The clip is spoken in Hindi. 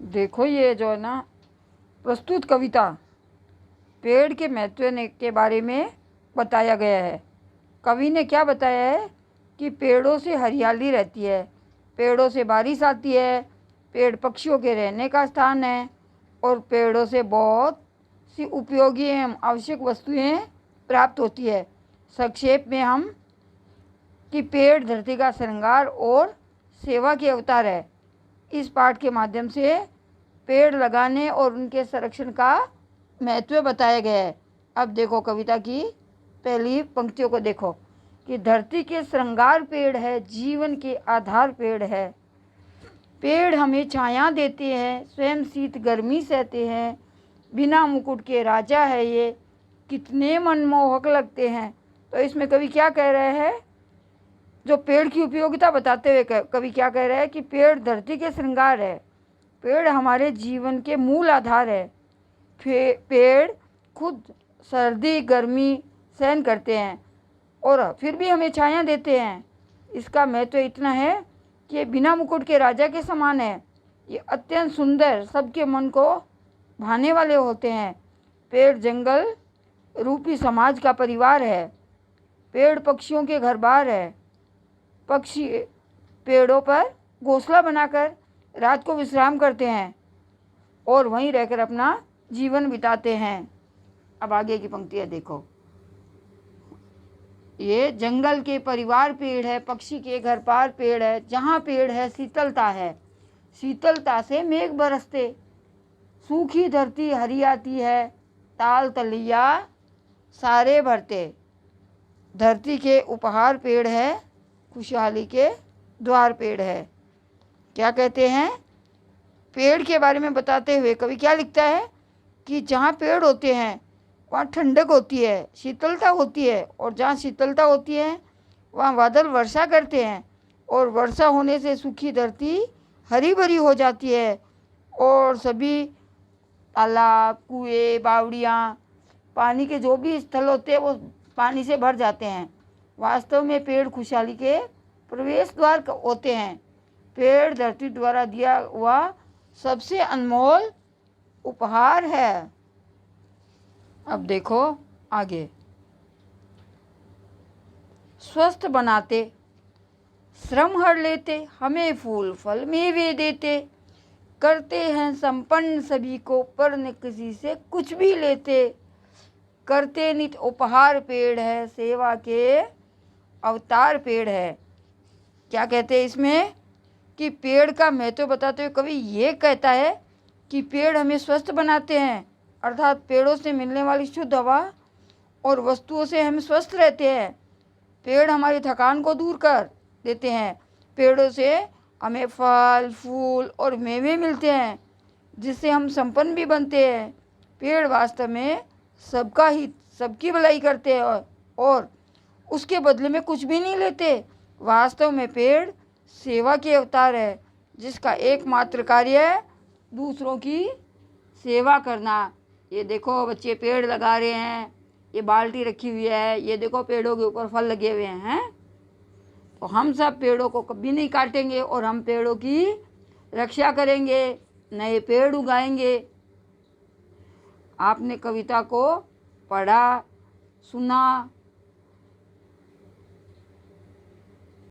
देखो ये जो है ना प्रस्तुत कविता पेड़ के महत्व के बारे में बताया गया है। कवि ने क्या बताया है कि पेड़ों से हरियाली रहती है, पेड़ों से बारिश आती है, पेड़ पक्षियों के रहने का स्थान है और पेड़ों से बहुत सी उपयोगी एवं आवश्यक वस्तुएं प्राप्त होती है। संक्षेप में हम कि पेड़ धरती का श्रृंगार और सेवा के अवतार है। इस पाठ के माध्यम से पेड़ लगाने और उनके संरक्षण का महत्व बताया गया है। अब देखो कविता की पहली पंक्तियों को देखो कि धरती के श्रृंगार पेड़ है, जीवन के आधार पेड़ है। पेड़ हमें छाया देते हैं, स्वयं शीत गर्मी सहते हैं, बिना मुकुट के राजा है ये, कितने मनमोहक लगते हैं। तो इसमें कवि क्या कह रहे हैं, जो पेड़ की उपयोगिता बताते हुए कवि क्या कह रहे हैं कि पेड़ धरती के श्रृंगार है, पेड़ हमारे जीवन के मूल आधार है। पेड़ खुद सर्दी गर्मी सहन करते हैं और फिर भी हमें छाया देते हैं। इसका महत्व इतना है कि ये बिना मुकुट के राजा के समान है। ये अत्यंत सुंदर, सबके मन को भाने वाले होते हैं। पेड़ जंगल रूपी समाज का परिवार है। पेड़ पक्षियों के घर बार है। पक्षी पेड़ों पर घोंसला बनाकर रात को विश्राम करते हैं और वहीं रहकर अपना जीवन बिताते हैं। अब आगे की पंक्तियाँ देखो, ये जंगल के परिवार पेड़ है, पक्षी के घर पार पेड़ है, जहाँ पेड़ है शीतलता है, शीतलता से मेघ बरसते, सूखी धरती हरी आती है, ताल तलिया सारे भरते। धरती के उपहार पेड़ है, खुशहाली के द्वार पेड़ है। क्या कहते हैं, पेड़ के बारे में बताते हुए कवि क्या लिखता है कि जहाँ पेड़ होते हैं वहाँ ठंडक होती है, शीतलता होती है, और जहाँ शीतलता होती है वहाँ बादल वर्षा करते हैं और वर्षा होने से सूखी धरती हरी भरी हो जाती है और सभी तालाब कुएं बावड़ियाँ पानी के जो भी स्थल होते हैं वो पानी से भर जाते हैं। वास्तव में पेड़ खुशहाली के प्रवेश द्वार होते हैं। पेड़ धरती द्वारा दिया हुआ सबसे अनमोल उपहार है। अब देखो आगे, स्वस्थ बनाते, श्रम हर लेते, हमें फूल फल मेवे देते, करते हैं संपन्न सभी को, पर न किसी से कुछ भी लेते, करते नित उपहार पेड़ है, सेवा के अवतार पेड़ है। क्या कहते हैं इसमें कि पेड़ का महत्व बताते हुए कवि ये कहता है कि पेड़ हमें स्वस्थ बनाते हैं, अर्थात पेड़ों से मिलने वाली शुद्ध हवा और वस्तुओं से हम स्वस्थ रहते हैं। पेड़ हमारी थकान को दूर कर देते हैं। पेड़ों से हमें फल फूल और मेवे मिलते हैं जिससे हम संपन्न भी बनते हैं। पेड़ वास्तव में सबका हित, सबकी भलाई करते हैं और उसके बदले में कुछ भी नहीं लेते। वास्तव में पेड़ सेवा के अवतार है, जिसका एकमात्र कार्य है दूसरों की सेवा करना। ये देखो बच्चे पेड़ लगा रहे हैं, ये बाल्टी रखी हुई है, ये देखो पेड़ों के ऊपर फल लगे हुए हैं। तो हम सब पेड़ों को कभी नहीं काटेंगे और हम पेड़ों की रक्षा करेंगे, नए पेड़ उगाएंगे। आपने कविता को पढ़ा, सुना